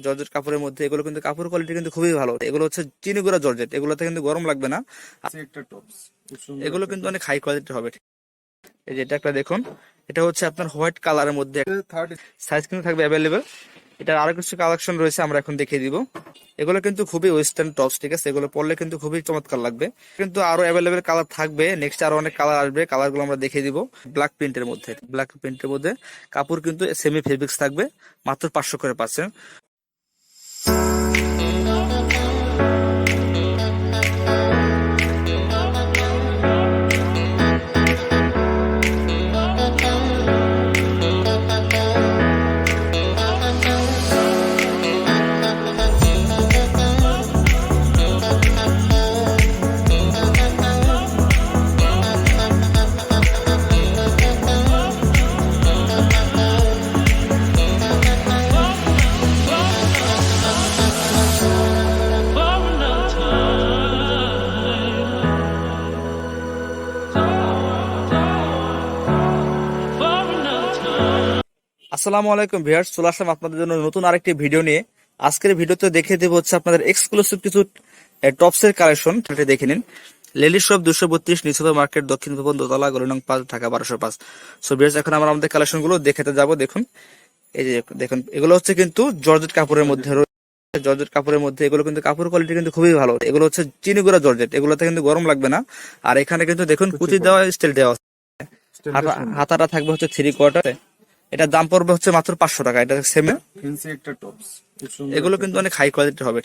Georgette কাপড়ের মধ্যে এগুলো কিন্তু কাপড় কোয়ালিটি কিন্তু খুবই ভালো। এগুলো হচ্ছে চিনিগুড়া জর্জেট, এগুলোতে কিন্তু গরম লাগবে না। একটা টপস খুব সুন্দর এগুলো কিন্তু অনেক হাই কোয়ালিটির হবে। এই যে এটা একটা দেখুন, এটা হচ্ছে আপনার হোয়াইট কালারের মধ্যে 30 সাইজ কিন্তু থাকবে অ্যাভেলেবেল। এটার আরো কিছু কালেকশন রয়েছে, আমরা এখন দেখিয়ে দিব। এগুলো কিন্তু খুবই ওয়েস্টার্ন টপস, ঠিক আছে, এগুলো পরলে কিন্তু খুবই চমৎকার লাগবে। কিন্তু আরো অ্যাভেলেবেল কালার থাকবে, নেক্সট আরো অনেক কালার আসবে, কালার গুলো আমরা দেখিয়ে দিব। ব্ল্যাক প্রিন্টের মধ্যে কাপড় কিন্তু সেমি ফেব্রিক্স থাকবে, মাত্র 500 করে পাচ্ছেন। আসসালামু আলাইকুম ভিউয়ার্স, চলে আসলাম আপনাদের জন্য নতুন আরেকটি ভিডিও নিয়ে। আজকের ভিডিওতে দেখিয়ে দেবো হচ্ছে আপনাদের এক্সক্লুসিভ কিছু টপসের কালেকশন, সেটা দেখে নিন। লেলি শপ 232 নিচুপা মার্কেট, দক্ষিণ ভবন, দোতলা, গলি নং 5, ঢাকা 1205। সো ভিউয়ার্স, এখন আমরা আমাদের কালেকশন গুলো দেখাতে যাবো। দেখুন, এই যে দেখুন, এগুলো হচ্ছে কিন্তু জর্জেট কাপড়ের মধ্যে জর্জেট কাপড়ের মধ্যে এগুলো কিন্তু কাপড় কোয়ালিটি কিন্তু খুবই ভালো। এগুলো হচ্ছে চিনিগুড়া জর্জেট, এগুলোতে কিন্তু গরম লাগবে না। আর এখানে কিন্তু দেখুন কুচি দেওয়া, স্টিল দেওয়া। হাতাটা থাকবে হচ্ছে 3/4। এটার দাম পড়বে হচ্ছে মাত্র 500 টাকা। এটা সেম, ফ্যান্সি একটা টপস খুব সুন্দর। এগুলো কিন্তু অনেক হাই কোয়ালিটির হবে।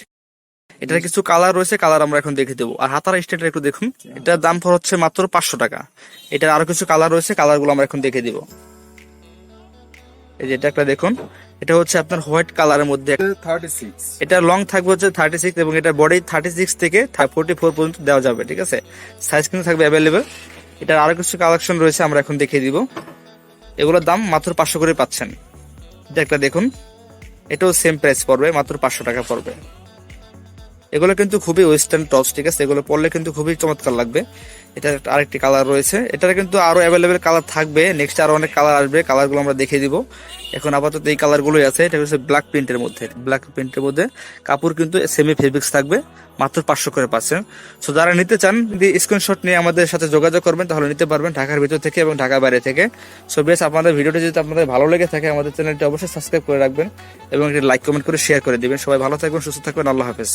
এটার কিছু কালার রয়েছে, কালার আমরা এখন দেখে দেবো। আর হাতার স্টেটটা একটু দেখুন, এটার দাম হচ্ছে মাত্র 500 টাকা। এটার আরো কিছু কালার রয়েছে, কালার গুলো আমরা এখন দেখে দিব। এই যে এটা একটা দেখুন, এটা হচ্ছে আপনার হোয়াইট কালারের মধ্যে 36 এটা লং থাকবে হচ্ছে 36 এবং এটা বডি 36 থেকে 44 পর্যন্ত দেওয়া যাবে, ঠিক আছে। সাইজ কিন্তু থাকবে অ্যাভেলেবেল। এটার আরো কিছু কালেকশন রয়েছে, আমরা এখন দেখিয়ে দিব। এগুলোর দাম মাত্র 500 করে পাচ্ছেন। এটা একটা দেখুন, এটাও সেম প্রাইস পড়বে, মাত্র 500 টাকা পড়বে। এগুলো কিন্তু খুবই ওয়েস্টার্ন টপস, ঠিক আছে, এগুলো পরলে কিন্তু খুবই চমৎকার লাগবে। এটা আরেকটি কালার রয়েছে, এটার কিন্তু আরো অ্যাভেলেবেল কালার থাকবে, নেক্সট আরো অনেক কালার আসবে, কালার গুলো আমরা দেখিয়ে দিব। এখন আপাতত এই কালার গুলোই আছে। এটা হচ্ছে ব্ল্যাক প্রিন্টের মধ্যে কাপড় কিন্তু সেমি ফেব্রিক্স থাকবে, মাত্র 500 করে পাচ্ছেন। সো যারা নিতে চান, যদি স্ক্রিনশট নিয়ে আমাদের সাথে যোগাযোগ করবেন তাহলে নিতে পারবেন, ঢাকার ভিতর থেকে এবং ঢাকার বাইরে থেকে। সো বেশ, আপনাদের ভিডিওটি যদি আপনাদের ভালো লেগে থাকে, আমাদের চ্যানেলটি অবশ্যই সাবস্ক্রাইব করে রাখবেন এবং লাইক কমেন্ট করে শেয়ার করে দিবেন। সবাই ভালো থাকবেন, সুস্থ থাকবেন, আল্লাহ হাফেজ।